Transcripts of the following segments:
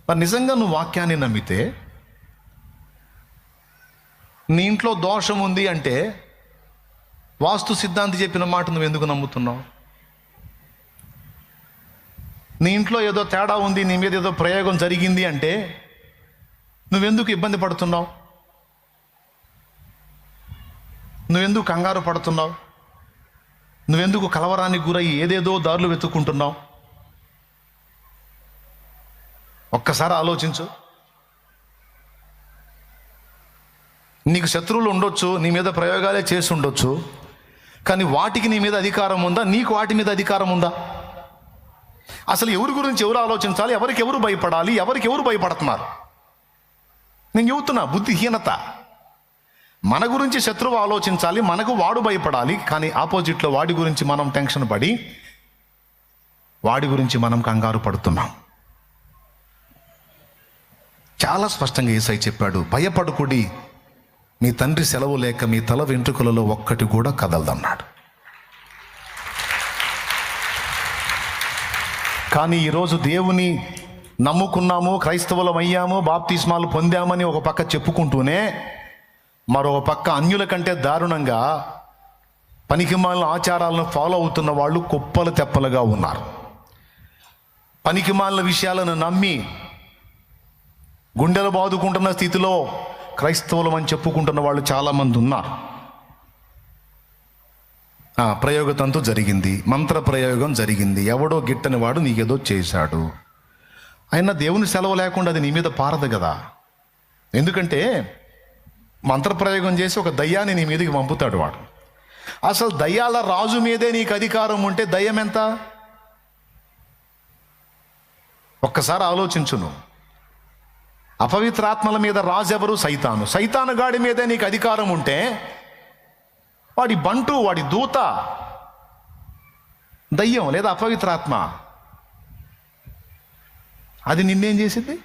మరి నిజంగా నువ్వు వాక్యాన్ని నమ్మితే, నీ ఇంట్లో దోషం ఉంది అంటే వాస్తు సిద్ధాంతి చెప్పిన మాట నువ్వు ఎందుకు నమ్ముతున్నావు? నీ ఇంట్లో ఏదో తేడా ఉంది, నీ మీద ఏదో ప్రయోగం జరిగింది అంటే నువ్వెందుకు ఇబ్బంది పడుతున్నావు? నువ్వెందుకు కంగారు పడుతున్నావు? నువ్వెందుకు కలవరానికి గురయ్యి ఏదేదో దారులు వెతుక్కుంటున్నావు? ఒక్కసారి ఆలోచించు. నీకు శత్రువులు ఉండొచ్చు, నీ మీద ప్రయోగాలే చేసి ఉండొచ్చు, కానీ వాటికి నీ మీద అధికారం ఉందా? నీకు వాటి మీద అధికారం ఉందా? అసలు ఎవరి గురించి ఎవరు ఆలోచించాలి? ఎవరికి ఎవరు భయపడాలి? ఎవరికి ఎవరు భయపడుతున్నారు? నేను చెబుతున్నా, బుద్ధిహీనత. మన గురించి శత్రువు ఆలోచించాలి, మనకు వాడు భయపడాలి, కానీ ఆపోజిట్లో వాడి గురించి మనం టెన్షన్ పడి వాడి గురించి మనం కంగారు పడుతున్నాం. చాలా స్పష్టంగా యేసయ్య చెప్పాడు, భయపడకుడి, మీ తండ్రి సెలవు లేక మీ తల వెంట్రుకలలో ఒక్కటి కూడా కదలదన్నాడు. కానీ ఈరోజు దేవుని నమ్ముకున్నాము, క్రైస్తవులం అయ్యాము, బాప్తిస్మాలు పొందామని ఒక పక్క చెప్పుకుంటూనే మరో పక్క అన్యుల కంటే దారుణంగా పనికిమాలిన ఆచారాలను ఫాలో అవుతున్న వాళ్ళు కుప్పలు తెప్పలుగా ఉన్నారు. పనికిమాలిన విషయాలను నమ్మి గుండెలు బాదుకుంటున్న స్థితిలో క్రైస్తవులం అని చెప్పుకుంటున్న వాళ్ళు చాలామంది ఉన్నారు. ప్రయోగతంతు జరిగింది, మంత్ర ప్రయోగం జరిగింది, ఎవడో గిట్టని వాడు నీకేదో చేశాడు, అయినా దేవుని సెలవు లేకుండా అది నీ మీద పారదు కదా. ఎందుకంటే మంత్రప్రయోగం చేసి ఒక దయ్యాన్ని నీ మీదకి పంపుతాడు వాడు. అసలు దయ్యాల రాజు మీదే నీకు అధికారం ఉంటే దయ్యం ఎంత? ఒక్కసారి ఆలోచించును. అపవిత్రాత్మల మీద రాజు ఎవరు? సైతాను. సైతాను గాడి మీదే నీకు అధికారం ఉంటే వాడి బంటు, వాడి దూత దయ్యం లేదా అపవిత్రాత్మ, అది నిన్నేం చేసింది?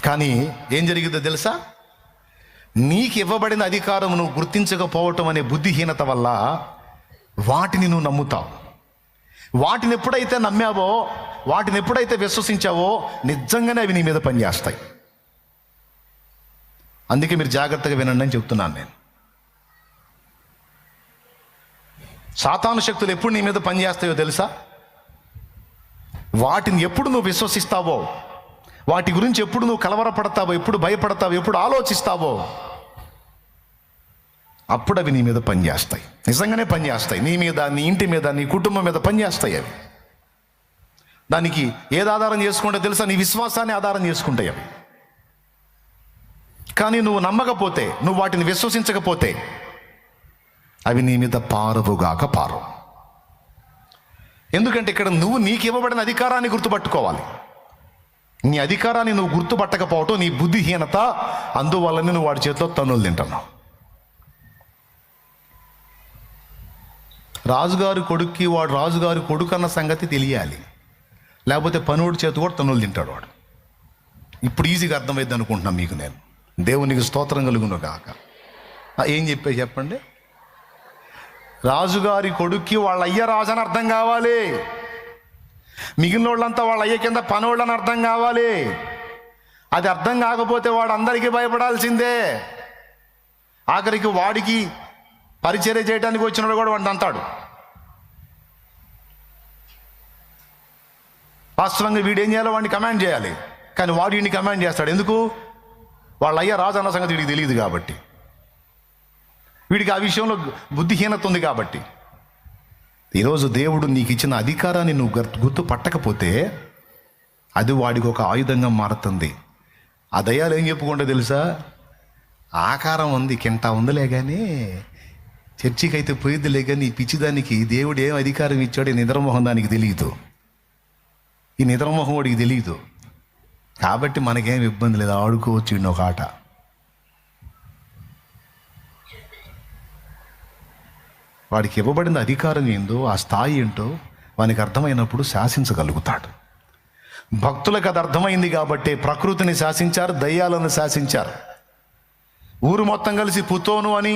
కానీ ఏం జరిగిందో తెలుసా? నీకు ఇవ్వబడిన అధికారం నువ్వు గుర్తించకపోవటం అనే బుద్ధిహీనత వల్ల వాటిని నువ్వు నమ్ముతావు. వాటిని ఎప్పుడైతే నమ్మావో, వాటిని ఎప్పుడైతే విశ్వసించావో, నిజంగానే అవి నీ మీద పనిచేస్తాయి. అందుకే మీరు జాగ్రత్తగా వినండి అని చెప్తున్నాను నేను. సాతాను శక్తులు ఎప్పుడు నీ మీద పనిచేస్తాయో తెలుసా? వాటిని ఎప్పుడు నువ్వు విశ్వసిస్తావో, వాటి గురించి ఎప్పుడు నువ్వు కలవరపడతావో, ఎప్పుడు భయపడతావో, ఎప్పుడు ఆలోచిస్తావో, అప్పుడు అవి నీ మీద పనిచేస్తాయి. నిజంగానే పనిచేస్తాయి. నీ మీద, నీ ఇంటి మీద, నీ కుటుంబం మీద పనిచేస్తాయి అవి. దానికి ఏది ఆధారం చేసుకుంటే తెలుసా? నీ విశ్వాసాన్ని ఆధారం చేసుకుంటాయి అవి. కానీ నువ్వు నమ్మకపోతే, నువ్వు వాటిని విశ్వసించకపోతే అవి నీ మీద పారవుగాక పారవు. ఎందుకంటే ఇక్కడ నువ్వు నీకు ఇవ్వబడిన అధికారాన్ని గుర్తుపట్టుకోవాలి. నీ అధికారాన్ని నువ్వు గుర్తుపట్టకపోవటం నీ బుద్ధిహీనత. అందువల్లనే నువ్వు వాడి చేతిలో తన్నులు తింటున్నావు. రాజుగారి కొడుక్కి వాడు రాజుగారి కొడుకు అన్న సంగతి తెలియాలి, లేకపోతే పనుడి చేతి కూడా తన్నులు తింటాడు వాడు. ఇప్పుడు ఈజీగా అర్థమైంది అనుకుంటున్నాను మీకు నేను. దేవునికి స్తోత్రం కలుగును గాక. ఏం చెప్పండి? రాజుగారి కొడుక్కి వాళ్ళ అయ్య రాజు అని అర్థం కావాలి, మిగిలిన వాళ్ళంతా వాళ్ళ అయ్య కింద పనోళ్ళు అని అర్థం కావాలి. అది అర్థం కాకపోతే వాడు అందరికీ భయపడాల్సిందే. ఆఖరికి వాడికి పరిచర్య చేయడానికి వచ్చినాడు కూడా వాడిని అంటాడు. వాస్తవంగా వీడు ఏం చేయాలో వాడిని కమాండ్ చేయాలి, కానీ వాడు వీడిని కమాండ్ చేస్తాడు. ఎందుకు? వాళ్ళ అయ్య రాజు అన్న సంగతి వీడికి తెలియదు కాబట్టి, వీడికి ఆ విషయంలో బుద్ధిహీనత ఉంది కాబట్టి. ఈరోజు దేవుడు నీకు ఇచ్చిన అధికారాన్ని నువ్వు గుర్తు పట్టకపోతే అది వాడికి ఒక ఆయుధంగా మారుతుంది. ఆ దయ్యాలు ఏం చెప్పుకుంటే తెలుసా? ఆకారం ఉంది, కింటా ఉందిలే కానీ, చర్చికి అయితే పోయిద్దిలే కానీ, ఈ పిచ్చిదానికి దేవుడు ఏం అధికారం ఇచ్చాడు ఈ నిద్రమోహం దానికి తెలియదు, ఈ నిద్రమోహం వాడికి తెలియదు. కాబట్టి మనకేం ఇబ్బంది లేదు, ఆడుకోవచ్చు ఒక ఆట. వాడికి ఇవ్వబడిన అధికారం ఏందో, ఆ స్థాయి ఏంటో వానికి అర్థమైనప్పుడు శాసించగలుగుతాడు. భక్తులకు అది అర్థమైంది కాబట్టి ప్రకృతిని శాసించారు, దయ్యాలను శాసించారు. ఊరు మొత్తం కలిసి పుతోను అని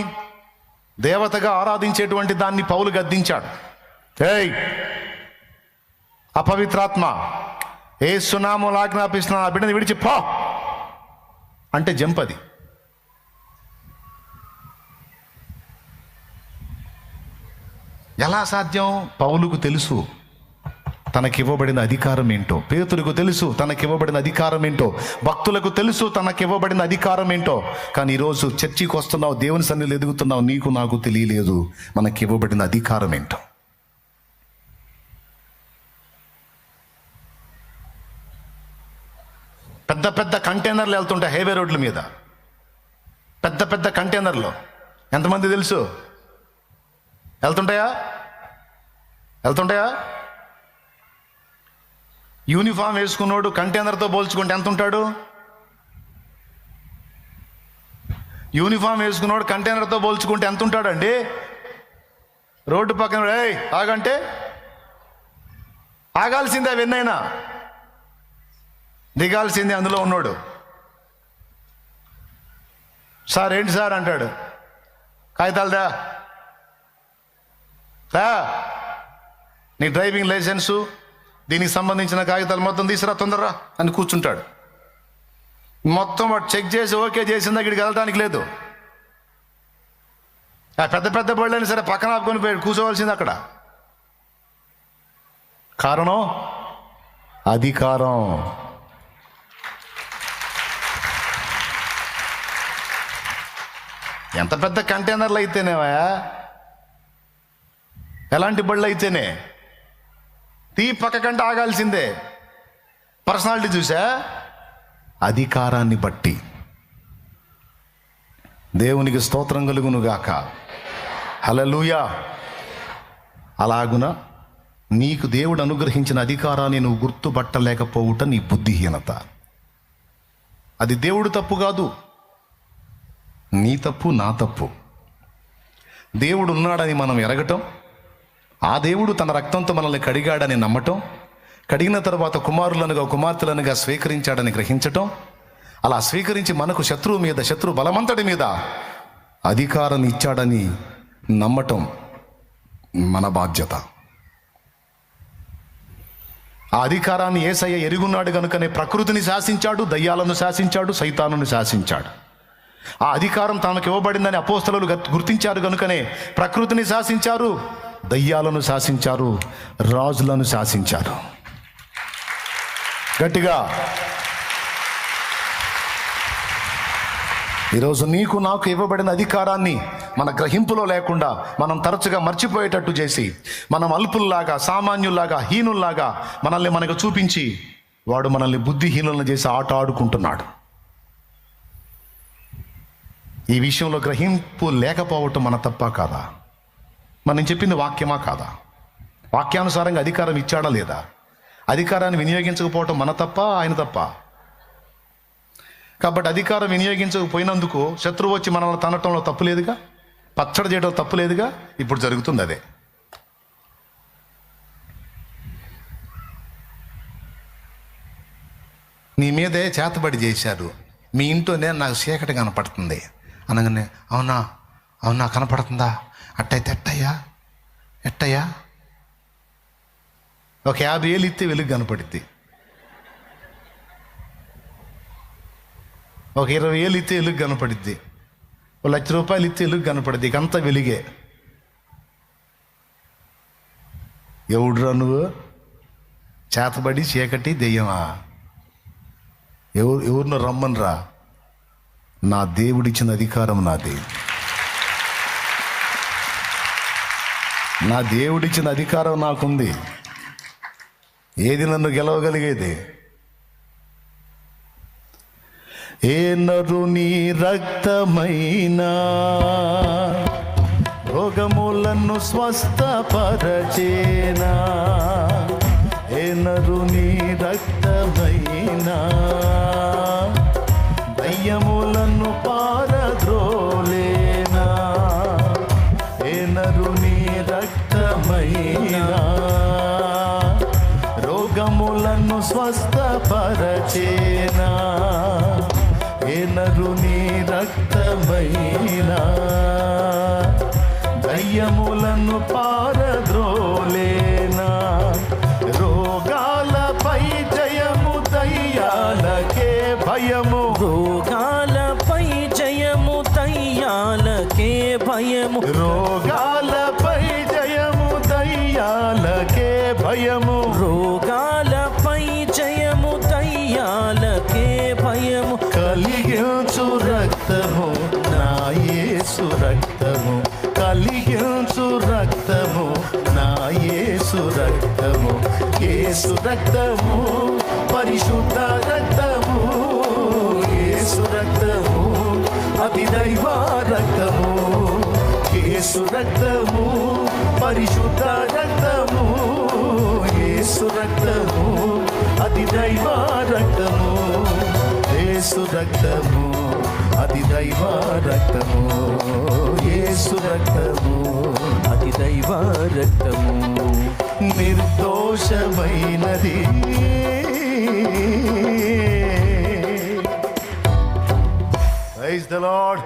దేవతగా ఆరాధించేటువంటి దాన్ని పౌలు గద్దించాడు. ఏయ్ అపవిత్రాత్మ, యేసు నామములో ఆజ్ఞాపిస్తున్నాను, ఆ బిడ్డని విడిచి పో అంటే జంపది. ఎలా సాధ్యం? పౌలుకు తెలుసు తనకివ్వబడిన అధికారం ఏంటో, పేతురుకు తెలుసు తనకివ్వబడిన అధికారం ఏంటో, భక్తులకు తెలుసు తనకివ్వబడిన అధికారం ఏంటో. కానీ ఈరోజు చర్చికి వస్తున్నావు, దేవుని సన్నిధిలో ఎదుగుతున్నావు, నీకు నాకు తెలియలేదు మనకివ్వబడిన అధికారం ఏంటో. పెద్ద పెద్ద కంటైనర్లు వెళ్తుంటాయి హైవే రోడ్ల మీద, పెద్ద పెద్ద కంటైనర్లు. ఎంతమంది తెలుసు? వెళ్తుంటాయా? యూనిఫామ్ వేసుకున్నాడు కంటైనర్తో పోల్చుకుంటే ఎంత ఉంటాడు? యూనిఫామ్ వేసుకున్నాడు కంటైనర్తో పోల్చుకుంటే ఎంత ఉంటాడండి? రోడ్డు పక్కన ఆగంటే ఆగాల్సిందే, అవన్నైనా దిగాల్సిందే. అందులో ఉన్నాడు. సార్ ఏంటి సార్ అంటాడు, కాగితాలదా, నీ డ్రైవింగ్ లైసెన్సు, దీనికి సంబంధించిన కాగితాలు మొత్తం తీసుకురా తొందరరా అని కూర్చుంటాడు. మొత్తం వాడు చెక్ చేసి ఓకే చేసిందా ఇక్కడికి వెళ్ళడానికి లేదు. ఆ పెద్ద పెద్ద బళ్ళైనా సరే పక్కన ఆపుకొని పోయి కూర్చోవలసింది అక్కడ. కారణం అధికారం. ఎంత పెద్ద కంటైనర్లు అయితేనేవా, ఎలాంటి బళ్ళు అయితేనే పక్క కంటే ఆగాల్సిందే. పర్సనాలిటీ చూసా, అధికారాన్ని బట్టి. దేవునికి స్తోత్రం కలుగును గాక. హల్లెలూయా. అలాగున నీకు దేవుడు అనుగ్రహించిన అధికారాన్ని నువ్వు గుర్తుపట్టలేకపోవుట నీ బుద్ధిహీనత. అది దేవుడు తప్పు కాదు, నీ తప్పు, నా తప్పు. దేవుడు ఉన్నాడని మనం ఎరగటం, ఆ దేవుడు తన రక్తంతో మనల్ని కడిగాడని నమ్మటం, కడిగిన తర్వాత కుమారులనుగా కుమార్తెలనుగా స్వీకరించాడని గ్రహించటం, అలా స్వీకరించి మనకు శత్రువు మీద, శత్రు బలమంతటి మీద అధికారం ఇచ్చాడని నమ్మటం మన బాధ్యత. ఆ అధికారాన్ని యేసయ్య ఎరుగున్నాడు కనుకనే ప్రకృతిని శాసించాడు, దయ్యాలను శాసించాడు, సైతానుని శాసించాడు. ఆ అధికారం తనకు ఇవ్వబడిందని అపోస్తలులు గుర్తించారు కనుకనే ప్రకృతిని శాసించారు, దయ్యాలను శాసించారు, రాజులను శాసించారు. గట్టిగా ఈరోజు నీకు నాకు ఇవ్వబడిన అధికారాన్ని మన గ్రహింపులో లేకుండా మనం తరచుగా మర్చిపోయేటట్టు చేసి, మనం అల్పుల్లాగా, సామాన్యుల్లాగా, హీనుల్లాగా మనల్ని మనకు చూపించి వాడు మనల్ని బుద్ధిహీనులను చేసి ఆట ఆడుకుంటున్నాడు. ఈ విషయంలో గ్రహింపు లేకపోవటం మన తప్ప కాదా? మనం చెప్పింది వాక్యమా కాదా? వాక్యానుసారంగా అధికారం ఇచ్చాడా లేదా? అధికారాన్ని వినియోగించకపోవటం మన తప్ప, ఆయన తప్ప? కాబట్టి అధికారం వినియోగించకపోయినందుకు శత్రువు వచ్చి మనల్ని తనటంలో తప్పు లేదుగా, పచ్చడి చేయడం తప్పు లేదుగా. ఇప్పుడు జరుగుతుంది అదే. నీ మీదే చేతబడి చేశారు, మీ ఇంట్లోనే నాకు చీకటి కనపడుతుంది అనగానే అవునా అవునా కనపడుతుందా, అట్టయితే ఎట్టయ్యా ఒక 50,000 ఇస్తే వెలుగు కనపడుద్ది, ఒక 20,000 ఇస్తే వెలుగు కనపడుద్ది, ఒక ₹1,00,000 ఇస్తే వెలుగు కనపడుద్ది. ఇకంతా వెలుగే. ఎవడురా నువ్వు? చేతబడి చీకటి దెయ్యమా? ఎవరినో రమ్మనరా. నా దేవుడిచ్చిన అధికారం నాది. నా దేవుడిచ్చిన అధికారం నాకుంది. ఏది నన్ను గెలవగలిగేది? ఏ నరుని రక్తమైనా రోగములను స్వస్థపరచేనా, ఏ నరుని రక్తమైనా దయ్యములను పారద్రోలేనా, ఏ నరుని రక్తమైనా రోగములను స్వస్థపరచేనా, ఏ నరుని రక్తమైనా దయ్యములను పారద్రోలేనా, రోగాలపై జయం భయము, రోగాలపై జయము దయ్యాలకే భయము, రోగాలపై జయము దయ్యాలకే భయము, రోగాలపై జయము దయ్యాలకే భయము, కలిగించు రక్తము నా యేసు రక్తము, కలిగించు రక్తము నా యేసు రక్తము, యేసు రక్తము పరిశుద్ధ రక్తము, యేసు రక్తము అతి దైవ రక్తము, యేసు రక్తము పరిశుద్ధ రక్తము, యేసు రక్తము అతి దైవ రక్తము, యేసు రక్తము అతి దైవ రక్తము, యేసు రక్తము అతి దైవ రక్తము, నిర్దోషమైనది. Praise the lord.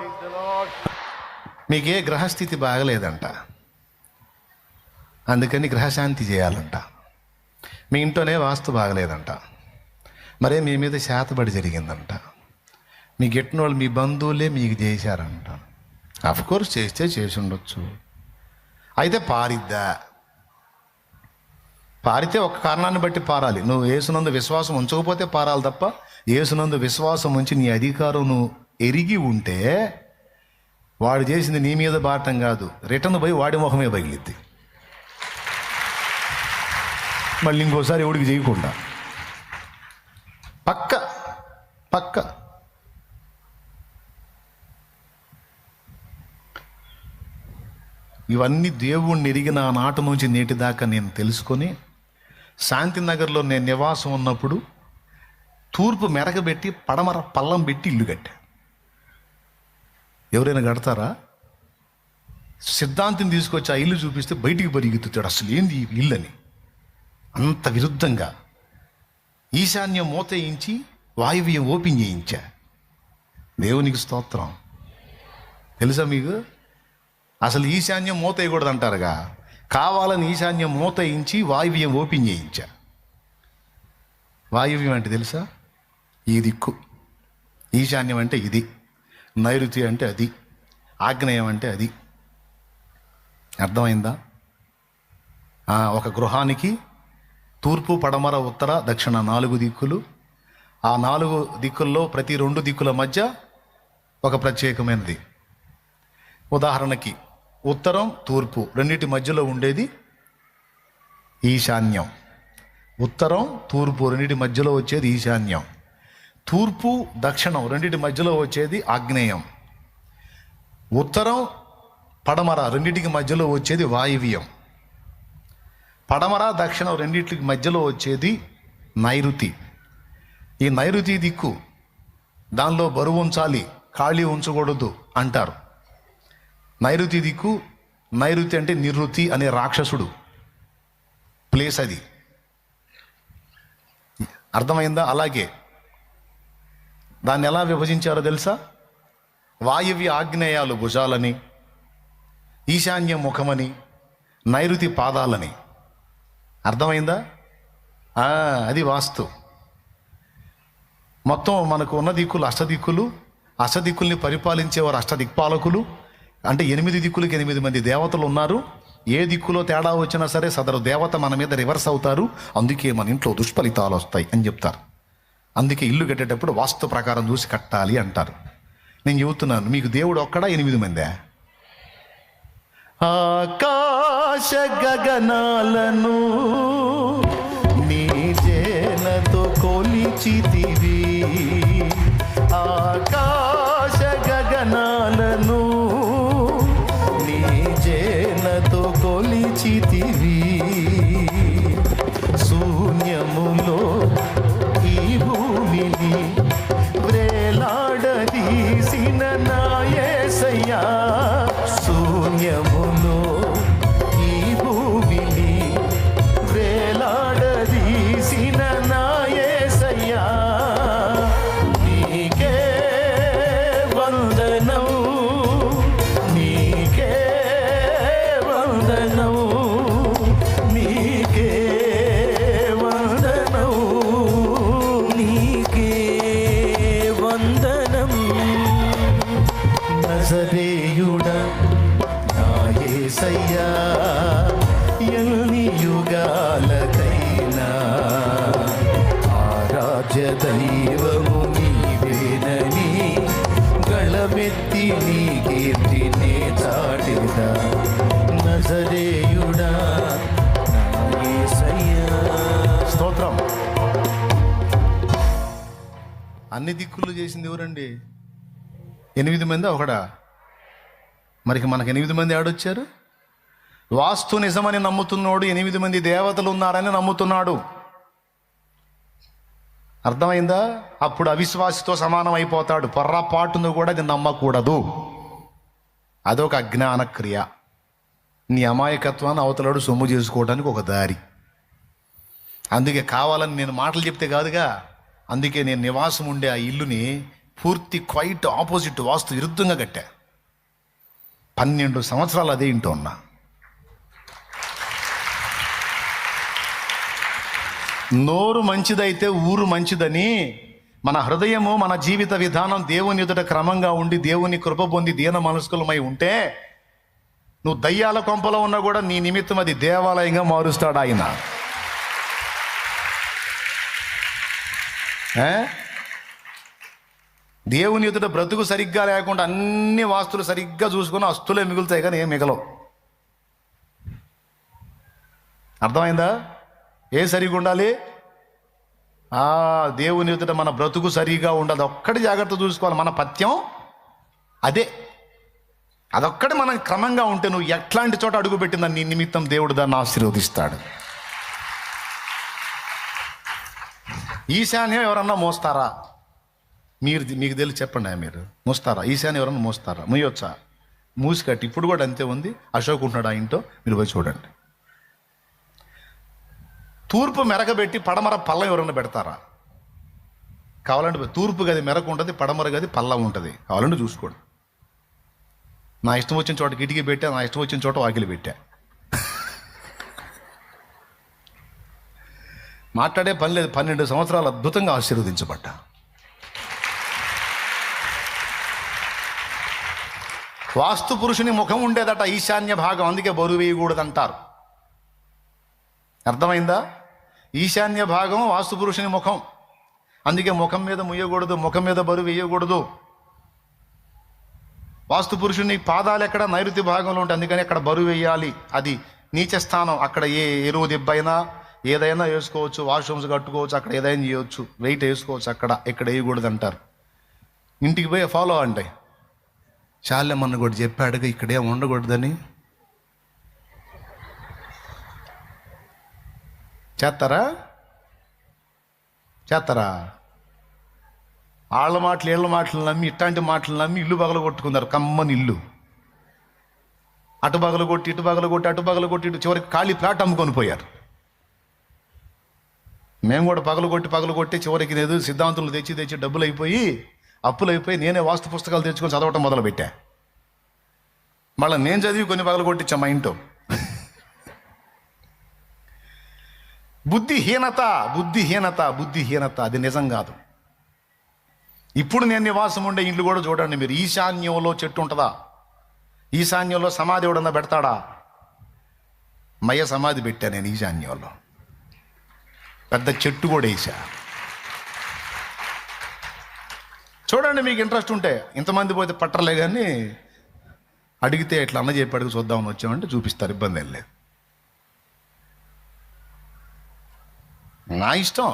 మీకే గ్రహస్థితి బాగలేదంట, అందుకని గ్రహశాంతి చేయాలంట. మీ ఇంట్లోనే వాస్తు బాగలేదంట, మరే మీ మీద శాతబడి జరిగిందంట. మీ గిట్టిన వాళ్ళు మీ బంధువులే మీకు చేశారంట. అఫ్కోర్స్ చేస్తే చేసి ఉండొచ్చు. అయితే పారిద్దా? పారితే ఒక కారణాన్ని బట్టి పారాలి. నువ్వు యేసునందు విశ్వాసం ఉంచకపోతే పారాలి తప్ప, యేసునందు విశ్వాసం ఉంచి నీ అధికారం నువ్వు ఎరిగి ఉంటే వాడు చేసింది నీ మీద బాటం కాదు, రిటర్న్ పోయి వాడి ముఖమే పగిలిద్ది. మళ్ళీ ఇంకోసారి ఎవడికి చేయకుండా పక్క పక్క. ఇవన్నీ దేవుణ్ణి ఎరిగిన నాటి నుంచి నేటి దాకా నేను తెలుసుకొని, శాంతినగర్లో నేను నివాసం ఉన్నప్పుడు తూర్పు మెరగబెట్టి పడమర పల్లం పెట్టి ఇల్లు కట్టా. ఎవరైనా కడతారా? సిద్ధాంతిని తీసుకొచ్చి ఆ ఇల్లు చూపిస్తే బయటికి పరిగెత్తుతాడు, అసలు ఏంది ఈ ఇల్లు అని. అంత విరుద్ధంగా ఈశాన్యం మూత వేయించి వాయువ్యం ఓపెన్ చేయించా. దేవునికి స్తోత్రం. తెలుసా మీకు? అసలు ఈశాన్యం మూత వేయకూడదు అంటారుగా, కావాలని ఈశాన్యం మూత వేయించి వాయువ్యం ఓపెన్ చేయించా. వాయువ్యం అంటే తెలుసా? ఈ దిక్కు. ఈశాన్యం అంటే ఇది, నైరుతి అంటే అది, ఆగ్నేయం అంటే అది. అర్థమైందా? ఒక గృహానికి తూర్పు పడమర ఉత్తర దక్షిణ 4 దిక్కులు. ఆ 4 దిక్కుల్లో ప్రతి 2 దిక్కుల మధ్య ఒక ప్రత్యేకమైనది. ఉదాహరణకి ఉత్తరం తూర్పు రెండింటి మధ్యలో ఉండేది ఈశాన్యం. ఉత్తరం తూర్పు రెండింటి మధ్యలో వచ్చేది ఈశాన్యం. తూర్పు దక్షిణం రెండింటి మధ్యలో వచ్చేది ఆగ్నేయం. ఉత్తరం పడమర రెండింటికి మధ్యలో వచ్చేది వాయువ్యం. పడమర దక్షిణం రెండింటికి మధ్యలో వచ్చేది నైరుతి. ఈ నైరుతి దిక్కు, దానిలో బరువు ఉంచాలి, ఖాళీ ఉంచకూడదు అంటారు. నైరుతి దిక్కు, నైరుతి అంటే నివృత్తి అనే రాక్షసుడు ప్లేస్ అది. అర్థమైందా? అలాగే దాన్ని ఎలా విభజించారో తెలుసా? వాయువ్య ఆగ్నేయాలు భుజాలని, ఈశాన్య ముఖమని, నైరుతి పాదాలని. అర్థమైందా? అది వాస్తు. మొత్తం మనకు ఉన్న దిక్కులు అష్టదిక్కులు. అష్టదిక్కుల్ని పరిపాలించేవారు అష్టదిక్పాలకులు. అంటే 8 దిక్కులకి 8 మంది దేవతలు ఉన్నారు. ఏ దిక్కులో తేడా వచ్చినా సరే సదరు దేవత మన మీద రివర్స్ అవుతారు. అందుకే మన ఇంట్లో దుష్ఫలితాలు వస్తాయి అని చెప్తారు. అందుకే ఇల్లు కట్టేటప్పుడు వాస్తు ప్రకారం చూసి కట్టాలి అంటారు. నేను చెబుతున్నాను, మీకు దేవుడు ఒక్కడా 8 మందే? ఆకాశ గగనాలను నీ జేనతో కొలిచితివి, ఆకాశ గగనాలను నీ జేనతో కొలిచితివి, శూన్యములో ఈ భూమిని వ్రేలాడదీసిన నా యేసయ్యా, శూన్యములో ఈ భూమిని వ్రేలాడదీసిన నా యేసయ్యా, దైవము నీవేనని గళమెత్తి నీ కీర్తినే చాటెదా నజరేయుడా నా యేసయ్యా. స్తోత్రం. అన్ని దిక్కులు చేసింది ఎవరండి? 8 మంది ఒకడా? మరి మనకు 8 మంది ఆడొచ్చారు? వాస్తు నిజమని నమ్ముతున్నాడు, 8 మంది దేవతలు ఉన్నారని నమ్ముతున్నాడు. అర్థమైందా? అప్పుడు అవిశ్వాసితో సమానం అయిపోతాడు. పొర్రపాటును కూడా అది నమ్మకూడదు. అదొక అజ్ఞాన క్రియ. నీ అమాయకత్వాన్ని అవతలాడు సొమ్ము చేసుకోవడానికి ఒక దారి. అందుకే కావాలని నేను మాటలు చెప్తే కాదుగా, అందుకే నేను నివాసం ఉండే ఆ ఇల్లుని పూర్తి క్వైట్ ఆపోజిట్ వాస్తు విరుద్ధంగా కట్టా. 12 సంవత్సరాలు అదే ఇంటూ ఉన్నా. నోరు మంచిదైతే ఊరు మంచిదని, మన హృదయము మన జీవిత విధానం దేవుని ఎదుట క్రమంగా ఉండి దేవుని కృప పొంది దీన మనస్కులమై ఉంటే నువ్వు దయ్యాల కొంపలో ఉన్నా కూడా నీ నిమిత్తం అది దేవాలయంగా మారుస్తాడు ఆయన. దేవుని ఎదుట బ్రతుకు సరిగ్గా లేకుండా అన్ని వాస్తులు సరిగ్గా చూసుకుని అస్తులే మిగులుతాయి కానీ ఏం మిగలవు. అర్థమైందా? ఏ సరిగా ఉండాలి? దేవుని ఎదుట మన బ్రతుకు సరిగా ఉండదు. ఒక్కటి జాగ్రత్త చూసుకోవాలి. మన పథ్యం అదే. అదొక్కటి మనం క్రమంగా ఉంటే నువ్వు ఎట్లాంటి చోట అడుగుపెట్టిందని నీ నిమిత్తం దేవుడు దాన్ని ఆశీర్వదిస్తాడు. ఈశాన్యం ఎవరన్నా మోస్తారా? మీకు తెలిసి చెప్పండి. మీరు మోస్తారా? ఈశాన్యం ఎవరన్నా మోస్తారా? మొయ్యొచ్చా? మూసికట్టి ఇప్పుడు కూడా అంతే ఉంది. అశోక్ ఉంటున్నాడు ఆ ఇంట్లో, మీరు పోయి చూడండి. తూర్పు మెరకబెట్టి పడమర పల్లం ఎవరన్నా పెడతారా? కావాలంటే తూర్పు గది మెరకు ఉంటుంది, పడమర గది పల్లం ఉంటుంది. కావాలంటే చూసుకోండి. నా ఇష్టం వచ్చిన చోట కిటికీ పెట్టా, నా ఇష్టం వచ్చిన చోట వాకిలి పెట్టా. మాట్లాడే పని లేదు. 12 సంవత్సరాలు అద్భుతంగా ఆశీర్వదించబడ్డా. వాస్తు పురుషుని ముఖం ఉండేదట ఈశాన్య భాగం, అందుకే బరువు వేయకూడదంటారు. అర్థమైందా? ఈశాన్య భాగం వాస్తు పురుషుని ముఖం, అందుకే ముఖం మీద ముయ్యకూడదు, ముఖం మీద బరువు వేయకూడదు. వాస్తు పురుషుని పాదాలు ఎక్కడ? నైరుతి భాగంలో ఉంటాయి, అందుకని అక్కడ బరువు వేయాలి. అది నీచ స్థానం. అక్కడ ఏ ఎరువు దెబ్బైనా ఏదైనా వేసుకోవచ్చు, వాష్రూమ్స్ కట్టుకోవచ్చు, అక్కడ ఏదైనా చేయవచ్చు, వెయిట్ వేసుకోవచ్చు. అక్కడ ఇక్కడ వేయకూడదు అంటారు. ఇంటికి పోయి ఫాలో అంటే చాలేమన్న కూడా చెప్పాడుగా ఇక్కడేం ఉండకూడదని. చేస్తారా? ఆళ్ళ మాటలు ఏళ్ళ మాటలు నమ్మి ఇట్లాంటి మాటలు నమ్మి ఇల్లు పగల కొట్టుకున్నారు. కమ్మని ఇల్లు అటు పగల కొట్టి ఇటు పగల కొట్టి అటు పగల కొట్టి ఇటు చివరికి ఖాళీ ప్లాట్ అమ్ముకొని పోయారు. మేము కూడా పగల కొట్టి చివరికి ఏదో సిద్ధాంతులు తెచ్చి డబ్బులు అయిపోయి అప్పులు అయిపోయి నేనే వాస్తు పుస్తకాలు తెచ్చుకొని చదవటం మొదలుపెట్టా. మళ్ళీ నేను చదివి కొన్ని పగల కొట్టించా మా ఇంట్లో. బుద్ధిహీనత అది నిజం కాదు. ఇప్పుడు నేను నివాసం ఉండే ఇల్లు కూడా చూడండి మీరు. ఈశాన్యంలో చెట్టు ఉంటుందా? ఈశాన్యంలో సమాధి ఎవడన్నా పెడతాడా? మయ్య సమాధి పెట్టా నేను ఈశాన్యంలో. పెద్ద చెట్టు కూడా వేసా. చూడండి మీకు ఇంట్రెస్ట్ ఉంటే. ఇంతమంది పోతే పట్టలే కానీ అడిగితే ఇట్లా అన్న చెప్పాడుకు చూద్దామని వచ్చామంటే చూపిస్తారు, ఇబ్బంది ఏం లేదు. నా ఇష్టం,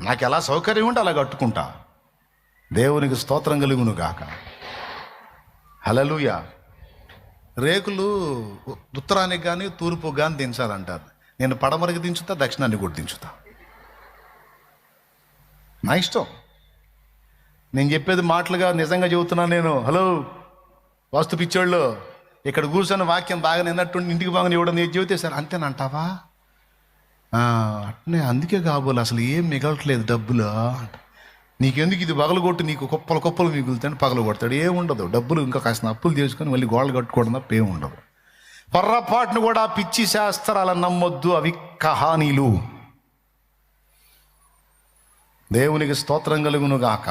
నాకు ఎలా సౌకర్యం ఉంటే అలా కట్టుకుంటా. దేవునికి స్తోత్రం కలుగును గాక. హల్లెలూయా. రేకులు ఉత్తరానికి కానీ తూర్పు కానీ దించాలంటారు. నేను పడమరకి దించుతా, దక్షిణాన్ని కూడా దించుతా. నా ఇష్టం. నేను చెప్పేది మాటలుగా నిజంగా చెబుతున్నాను నేను. హలో వాస్తు పిచ్చోళ్ళు, ఇక్కడ కూర్చొని వాక్యం బాగా నిన్నట్టుండి ఇంటికి బాగా ఇవ్వడం నేను చెబితే సార్ అంతేనంటావా? అట్నే, అందుకే కాబోలు అసలు ఏం మిగలట్లేదు డబ్బులు. నీకెందుకు ఇది పగలగొట్టు, నీకు కుప్పలు మిగులుతాయని పగలగొడతాడు. ఏముండదు. డబ్బులు ఇంకా కాసిన అప్పులు చేసుకొని మళ్ళీ గోడలు కట్టుకోవడం తప్ప ఏముండదు. పొర్రపాటును కూడా పిచ్చి శాస్త్రాలను నమ్మొద్దు, అవి కహానీలు. దేవునికి స్తోత్రం కలుగును గాక.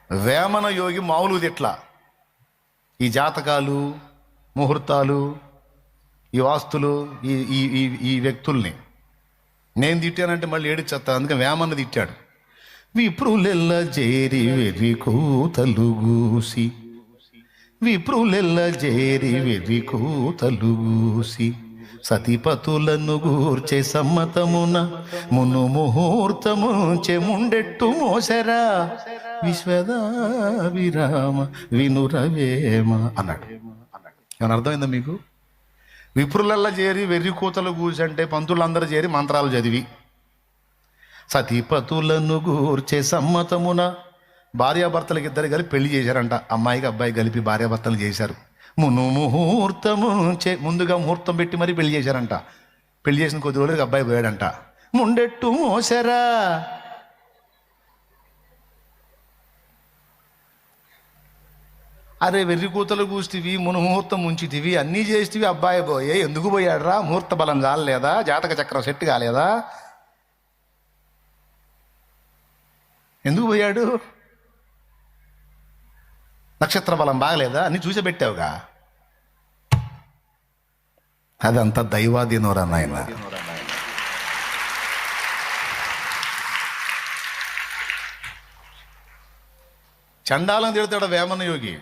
వేమన యోగి మామూలు తిట్ల ఈ జాతకాలు, ముహూర్తాలు, ఈ వాస్తులు, ఈ వ్యక్తుల్ని నేను తిట్టానంటే మళ్ళీ ఏడిచేస్తా, అందుకని వేమన్న తిట్టాడు. విప్రులెల్ల చేరి వెర్రి కూతలు గూసి, విప్రులెల్ల చేరి వెర్రి కూతలు గూసి, సతిపతులను గూర్చే సమ్మతమున మును ముహూర్తముంచె ముండెట్టు మోసరా విశ్వదాభిరామ వినురవేమ అన్నాడు. ఏమన్నా అర్థమైందా మీకు? విప్రులల్లా చేరి వెర్రి కూతలు కూసి అంటే పంతులందరూ చేరి మంత్రాలు చదివి, సతీపతులను గూర్చే సమ్మతమున భార్యాభర్తలకు ఇద్దరు కలిపి పెళ్లి చేశారంట. అమ్మాయికి అబ్బాయి కలిపి భార్యాభర్తలు చేశారు. మును ముహూర్తము ముందుగా ముహూర్తం పెట్టి మరీ పెళ్లి చేశారంట. పెళ్లి చేసిన కొద్ది రోజులకి అబ్బాయి పోయాడంట. ముండెట్టు మోసరా, అరే వెర్రి కూతలు కూస్తివి, మును ముహూర్తం ఉంచితివి, అన్నీ చేస్తేవి, అబ్బాయి పోయే ఎందుకు పోయాడురా? ముహూర్త బలం చాలలేదా? జాతక చక్రం సెట్ కాలేదా? ఎందుకు పోయాడు? నక్షత్ర బలం బాగలేదా? అన్ని చూసి పెట్టావుగా. అదంతా దైవాధీనోరా నాయన. చండాలం తిడతాడు వేమన యోగి.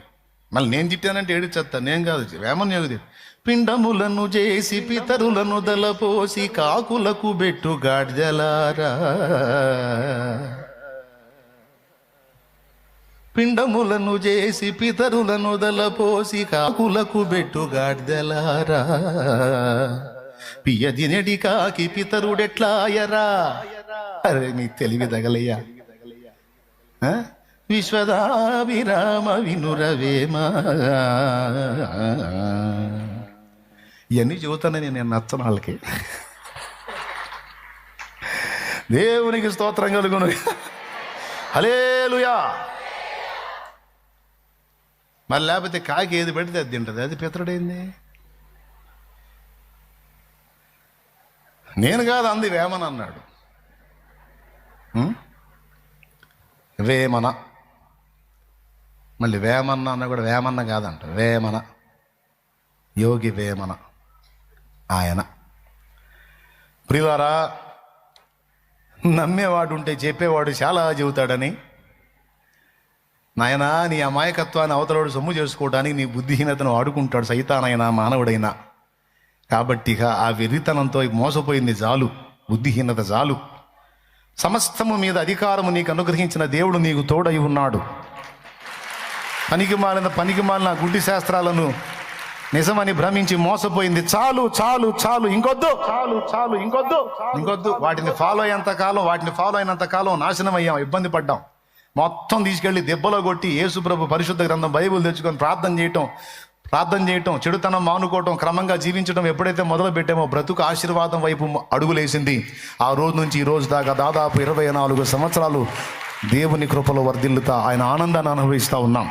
మళ్ళీ నేను తిట్టానంటే ఏడిచేస్తా. నేను కాదు, వేమన యోగి. పిండములను చేసి పితరులను దలపోసి కాకులకు బెట్టు గాడ్జలారా, పిండములను చేసి పితరులను దలపోసి కాకులకు బెట్టు గాడ్జలారా, పియ్యదినెడి కాకి పితరుడెట్లాయరా. అరే నీ తెలివి తగలయ్యా. విశ్వదాభిరామ వినురవేమ. ఇవన్నీ చెబుతానని నేను నచ్చను వాళ్ళకి. దేవునికి స్తోత్రం కలుగును. హల్లెలూయా. మరి లేకపోతే కాకి ఏది పెడితే అది తింటుంది. అది పితరుడైంది. నేను కాదు అంది, వేమన అన్నాడు. వేమన. మళ్ళీ వేమన్న అన్న కూడా వేమన్న కాదంట, వేమన. యోగి వేమన ఆయన. ప్రియులారా, నమ్మేవాడు ఉంటే చెప్పేవాడు చాలా చెబుతాడని, నాయనా నీ అమాయకత్వాన్ని అవతలవాడు సొమ్ము చేసుకోవడానికి నీ బుద్ధిహీనతను వాడుకుంటాడు సైతానైనా మానవుడైనా. కాబట్టి ఇక ఆ వెర్రితనంతో మోసపోయింది చాలు, బుద్ధిహీనత చాలు. సమస్తము మీద అధికారము నీకు అనుగ్రహించిన దేవుడు నీకు తోడై ఉన్నాడు. పనికి మాలిన గుడ్డి శాస్త్రాలను నిజమని భ్రమించి మోసపోయింది చాలు చాలు చాలు, ఇంకొద్దు, చాలు చాలు, ఇంకొద్దు ఇంకొద్దు. వాటిని ఫాలో అయినంత కాలం నాశనం అయ్యాం, ఇబ్బంది పడ్డాం. మొత్తం తీసుకెళ్ళి దెబ్బలో కొట్టి యేసుప్రభు పరిశుద్ధ గ్రంథం బైబిల్ తెచ్చుకొని ప్రార్థన చేయటం, చెడుతనం మానుకోవటం, క్రమంగా జీవించడం ఎప్పుడైతే మొదలు పెట్టామో బ్రతుకు ఆశీర్వాదం వైపు అడుగులేసింది. ఆ రోజు నుంచి ఈ రోజు దాకా దాదాపు 24 సంవత్సరాలు దేవుని కృపలో వర్ధిల్లుతా ఆయన ఆనందాన్ని అనుభవిస్తూ ఉన్నాం.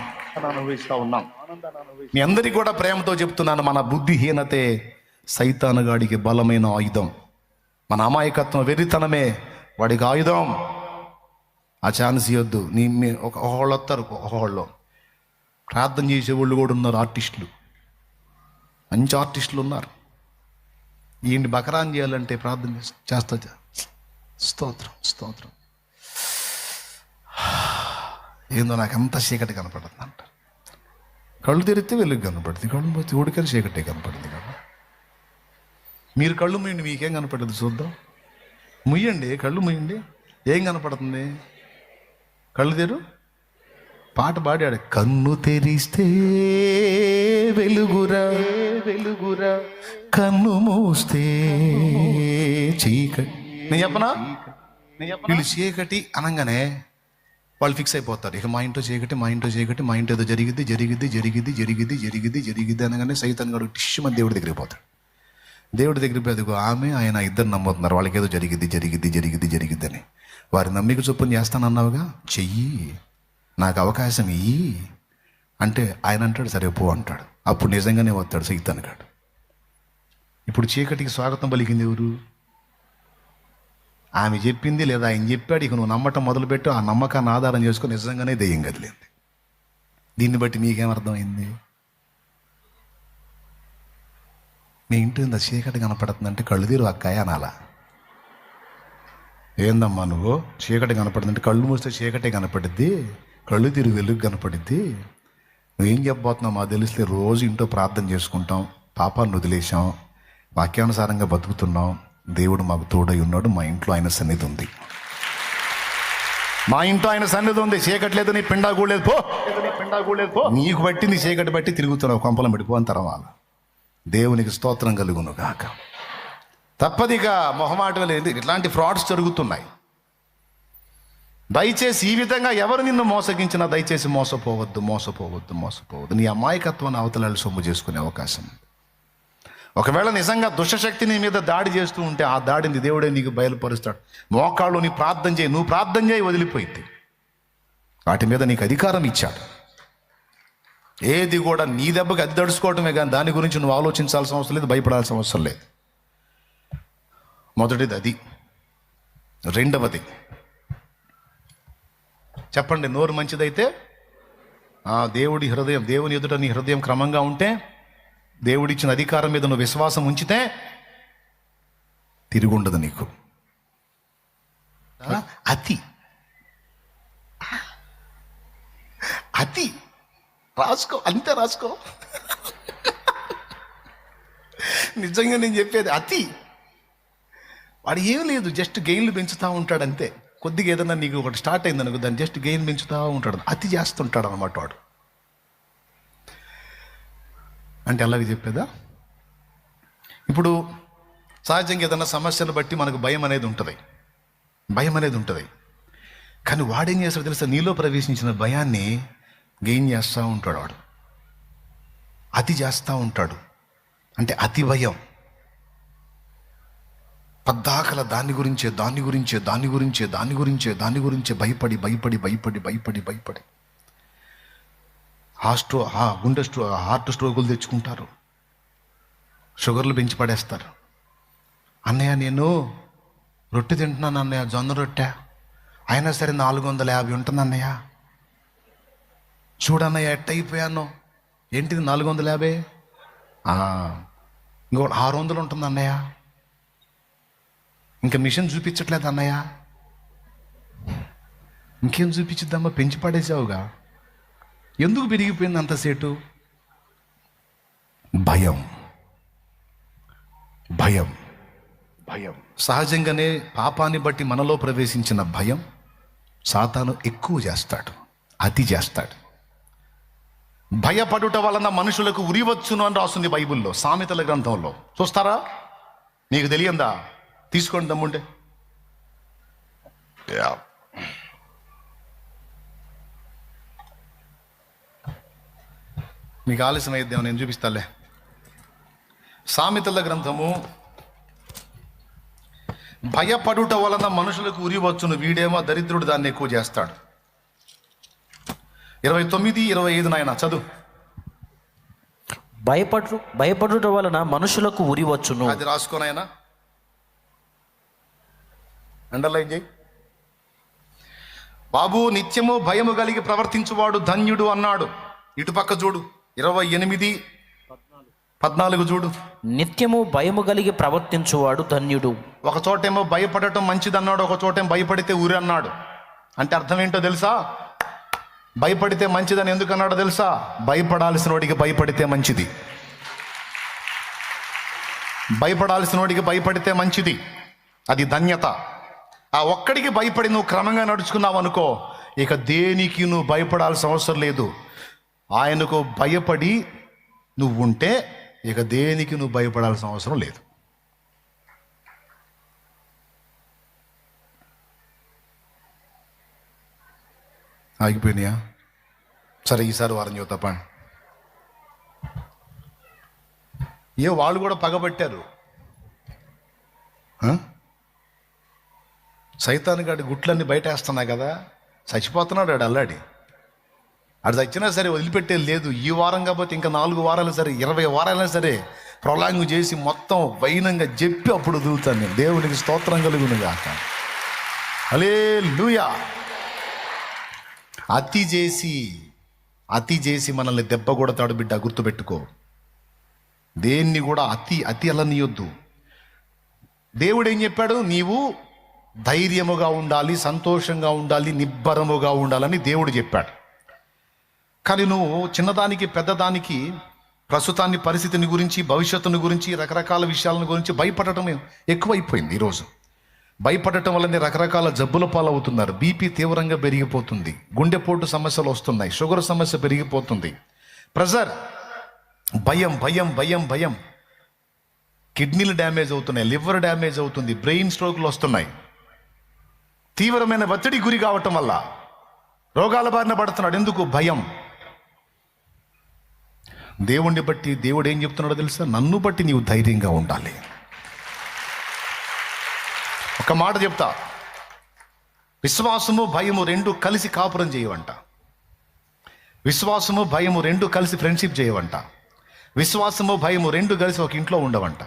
మీ అందరికీ కూడా ప్రేమతో చెప్తున్నాను, మన బుద్ధిహీనతే సైతానుగాడికి బలమైన ఆయుధం. మన అమాయకత్వం, వెర్రితనమే వాడికి ఆయుధం. ఆ ఛాన్స్ ఇవ్వద్దు. ఒకళ్ళు వస్తారు, ఒకళ్ళు ప్రార్థన చేసేవాళ్ళు కూడా ఉన్నారు. ఆర్టిస్టులు, మంచి ఆర్టిస్టులు ఉన్నారు. ఈయన్ని బకరాన్ చేయాలంటే ప్రార్థన చేస్తా, స్తోత్రం స్తోత్రం, ఏందో నాకు అంత చీకటి కనపడుతుంది అంట. కళ్ళు తెరిస్తే వెలుగు కనపడుతుంది, కళ్ళు పోతే ఊడికని చీకటి కనపడుతుంది కదా. మీరు కళ్ళు ముయ్యండి, మీకేం కనపడుతుంది చూద్దాం. ముయ్యండి, కళ్ళు ముయ్యండి, ఏం కనపడుతుంది? కళ్ళు తెరు. పాట పాడాడు, కన్ను తెరిస్తే వెలుగురా వెలుగురా, కన్ను మూస్తే చీకటి. నేను చెప్పనా? వీళ్ళు చీకటి అనగానే వాళ్ళు ఫిక్స్ అయిపోతారు. ఇక మా ఇంట్లో చీకటి, మా ఇంట్లో చీకటి, మా ఇంట్లో ఏదో జరిగిద్ది అనగానే సైతాన్ గారు టిష్యమని దేవుడి దగ్గరికి పోతాడు. దేవుడి దగ్గరికి పోయి అదిగో ఆమె ఆయన ఇద్దరు నమ్ముతున్నారు, వాళ్ళకి ఏదో జరిగిద్ది అని. వారి నమ్మిక చొప్పున చేస్తానన్నావుగా, చెయ్యి, నాకు అవకాశం ఇయ్యి అంటే ఆయన అంటాడు సరే పో అంటాడు. అప్పుడు నిజంగానే వస్తాడు సైతాన్ గాడు. ఇప్పుడు చీకటికి స్వాగతం పలికింది ఎవరు? ఆమె చెప్పింది లేదా ఆయన చెప్పాడు. ఇక నువ్వు నమ్మటం మొదలుపెట్టు, ఆ నమ్మకాన్ని ఆధారం చేసుకొని నిజంగానే దెయ్యం కదిలింది. దీన్ని బట్టి నీకేమర్థమైంది? మీ ఇంటి చీకటి కనపడుతుందంటే కళ్ళు తీరు అక్కాయ అనాలా? ఏందమ్మా నువ్వు చీకటి కనపడింది అంటే కళ్ళు మూస్తే చీకటే కనపడిద్ది, కళ్ళు తిరిగి వెలుగు కనపడిద్ది. నువ్వేం చెప్పబోతున్నావు మాకు తెలిస్తే రోజు ఇంట్లో ప్రార్థన చేసుకుంటాం, పాపాన్ని వదిలేసాం, వాక్యానుసారంగా బతుకుతున్నాం, దేవుడు మాకు తోడై ఉన్నాడు, మా ఇంట్లో ఆయన సన్నిధి ఉంది, మా ఇంట్లో ఆయన సన్నిధి ఉంది, చీకటి లేదు, నీ పిండా కూడలేదు పో, నీకు పట్టింది చీకటి బట్టి తిరుగుతున్నావు, కొంపలం పడిపో అని తర్వాత దేవునికి స్తోత్రం కలుగును గాక. తప్పదిగా మొహమాటం లేదు, ఇట్లాంటి ఫ్రాడ్స్ జరుగుతున్నాయి. దయచేసి ఈ విధంగా ఎవరు నిన్ను మోసగించినా దయచేసి మోసపోవద్దు. నీ అమాయకత్వాన్ని అవతలాలు సొమ్ము చేసుకునే అవకాశం. ఒకవేళ నిజంగా దుష్టశక్తి నీ మీద దాడి చేస్తూ ఉంటే ఆ దాడిని దేవుడే నీకు బయలుపరుస్తాడు. మోకాళ్ళు నీ ప్రార్థన చేయి, నువ్వు ప్రార్థన చేయి, వదిలిపోయింది. వాటి మీద నీకు అధికారం ఇచ్చాడు. ఏది కూడా నీ దెబ్బకి అది దడుచుకోవటమే కానీ దాని గురించి నువ్వు ఆలోచించాల్సిన అవసరం లేదు, భయపడాల్సిన అవసరం లేదు. మొదటిది అది. రెండవది చెప్పండి, నోరు మంచిదైతే దేవుని ఎదుట నీ హృదయం క్రమంగా ఉంటే, దేవుడిచ్చిన అధికారం మీద నువ్వు విశ్వాసం ఉంచితే తిరుగుండదు నీకు. అతి రాసుకో, అంతే రాసుకో. నిజంగా నేను చెప్పేది అతి. వాడు ఏం లేదు, జస్ట్ గెయిన్లు పెంచుతూ ఉంటాడు అంతే. కొద్దిగా ఏదన్నా నీకు ఒకటి స్టార్ట్ అయింది అనుకో, దాన్ని జస్ట్ గెయిన్ పెంచుతూ ఉంటాడు, అతి చేస్తుంటాడు అన్నమాట వాడు. అంటే అలాగే చెప్పేదా? ఇప్పుడు సహజంగా ఏదన్నా సమస్యను బట్టి మనకు భయం అనేది ఉంటుంది. కానీ వాడేం చేస్తాడు తెలుసా? నీలో ప్రవేశించిన భయాన్ని గెయిన్ చేస్తూ ఉంటాడు వాడు, అతి చేస్తూ ఉంటాడు. అంటే అతి భయం. పద్దాకల దాని గురించే భయపడి హార్ట్ స్ట్రోకులు తెచ్చుకుంటారు, షుగర్లు పెంచి పడేస్తారు. అన్నయ్య నేను రొట్టె తింటున్నాను అన్నయ్య, జొన్న రొట్టె, అయినా సరే 450 ఉంటుంది అన్నయ్య. చూడన్నయ్య ఎట్ట అయిపోయాను. ఏంటిది 450? ఇంకోటి 600 ఉంటుంది అన్నయ్య. ఇంకా మిషన్ చూపించట్లేదు అన్నయ్య. ఇంకేం చూపించిద్దామా, పెంచి పడేసావుగా. ఎందుకు పెరిగిపోయింది అంతసేటు? భయం. సహజంగానే పాపాన్ని బట్టి మనలో ప్రవేశించిన భయం సాతాను ఎక్కువ చేస్తాడు, అతి చేస్తాడు. భయపడుట వలన మనుషులకు ఉరివచ్చును అని రాస్తుంది బైబిల్లో, సామెతల గ్రంథంలో. చూస్తారా? నీకు తెలియందా? తీసుకోండి దమ్ముంటే. మీకు ఆలస్యం అయిద్దాం, నేను చూపిస్తాలే. సామెతల గ్రంథము, భయపడుట వలన మనుషులకు ఉరివచ్చును, వీడేమో దరిద్రుడు దాన్ని ఎక్కువ చేస్తాడు. 29-25 నాయన చదువు. భయపడుట వలన మనుషులకు ఉరివచ్చును. అది రాసుకోనాయనా, అండర్లైన్ చేయి బాబు. నిత్యము భయము కలిగి ప్రవర్తించువాడు ధన్యుడు అన్నాడు. ఇటుపక్క చూడు, 28-14 చూడు. నిత్యము భయము కలిగి ప్రవర్తించువాడు ధన్యుడు. ఒక చోటేమో భయపడటం మంచిది అన్నాడు, ఒక చోటేమో భయపడితే ఊరి అన్నాడు. అంటే అర్థం ఏంటో తెలుసా? భయపడితే మంచిదని ఎందుకు అన్నాడో తెలుసా? భయపడాల్సిన వాడికి భయపడితే మంచిది. భయపడితే మంచిది, అది ధన్యత. ఆ ఒక్కడికి భయపడి నువ్వు క్రమంగా నడుచుకున్నావు అనుకో, ఇక దేనికి నువ్వు భయపడాల్సిన అవసరం లేదు. ఆయనకు భయపడి నువ్వు ఉంటే ఇక దేనికి నువ్వు భయపడాల్సిన అవసరం లేదు. ఆగిపోయినాయా? సరే, ఈసారి వారం చూద్దాం పండి. వాళ్ళు కూడా పగబట్టారు. సైతాన్ గాడి గుట్లన్నీ బయట వేస్తున్నాయి కదా, చచ్చిపోతున్నాడు ఆడు అల్లాడి. అది చచ్చినా సరే వదిలిపెట్టేది లేదు. ఈ వారం కాకపోతే ఇంకా 4 వారాలు సరే, 20 వారాలైనా సరే ప్రొలాంగ్ చేసి మొత్తం వైనంగా చెప్పి అప్పుడు వదులుతాను నేను. దేవునికి స్తోత్రం కలుగును గాక. హల్లెలూయా. అతి చేసి మనల్ని దెబ్బ కొడతాడు బిడ్డ, గుర్తుపెట్టుకో. దేన్ని కూడా అతి అలా నీయొద్దు. దేవుడు ఏం చెప్పాడు? నీవు ధైర్యముగా ఉండాలి, సంతోషంగా ఉండాలి, నిబ్బరముగా ఉండాలని దేవుడు చెప్పాడు. కానీ నువ్వు చిన్నదానికి పెద్దదానికి, ప్రస్తుతాన్ని పరిస్థితిని గురించి, భవిష్యత్తుని గురించి, రకరకాల విషయాలను గురించి భయపడటం ఎక్కువైపోయింది. ఈరోజు భయపడటం వల్లనే రకరకాల జబ్బుల పాలవుతున్నారు. బీపీ తీవ్రంగా పెరిగిపోతుంది, గుండెపోటు సమస్యలు వస్తున్నాయి, షుగర్ సమస్య పెరిగిపోతుంది, ప్రెషర్, భయం భయం భయం భయం, కిడ్నీలు డ్యామేజ్ అవుతున్నాయి, లివర్ డ్యామేజ్ అవుతుంది, బ్రెయిన్ స్ట్రోక్లు వస్తున్నాయి. తీవ్రమైన ఒత్తిడి గురి కావటం వల్ల రోగాల బారిన పడుతున్నాడు. ఎందుకు? భయం. దేవుణ్ణి బట్టి దేవుడు ఏం చెప్తున్నాడో తెలుసా? నన్ను బట్టి నీవు ధైర్యంగా ఉండాలి. ఒక మాట చెప్తా, విశ్వాసము భయము రెండు కలిసి కాపురం చేయవంట. విశ్వాసము భయము రెండు కలిసి ఫ్రెండ్షిప్ చేయవంట. విశ్వాసము భయము రెండు కలిసి ఒక ఇంట్లో ఉండవంట.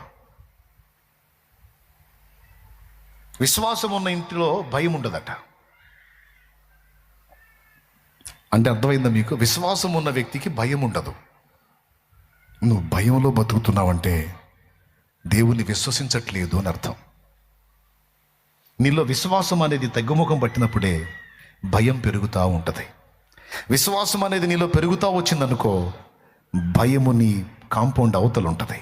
విశ్వాసం ఉన్న ఇంటిలో భయం ఉండదట. అంటే అర్థమైందా మీకు? విశ్వాసం ఉన్న వ్యక్తికి భయం ఉండదు. నువ్వు భయంలో బతుకుతున్నావంటే దేవుణ్ణి విశ్వసించట్లేదు అని అర్థం. నీలో విశ్వాసం అనేది తగ్గుముఖం పట్టినప్పుడే భయం పెరుగుతూ ఉంటుంది. విశ్వాసం అనేది నీలో పెరుగుతూ వచ్చిందనుకో, భయము నీ కాంపౌండ్ అవతలు ఉంటుంది.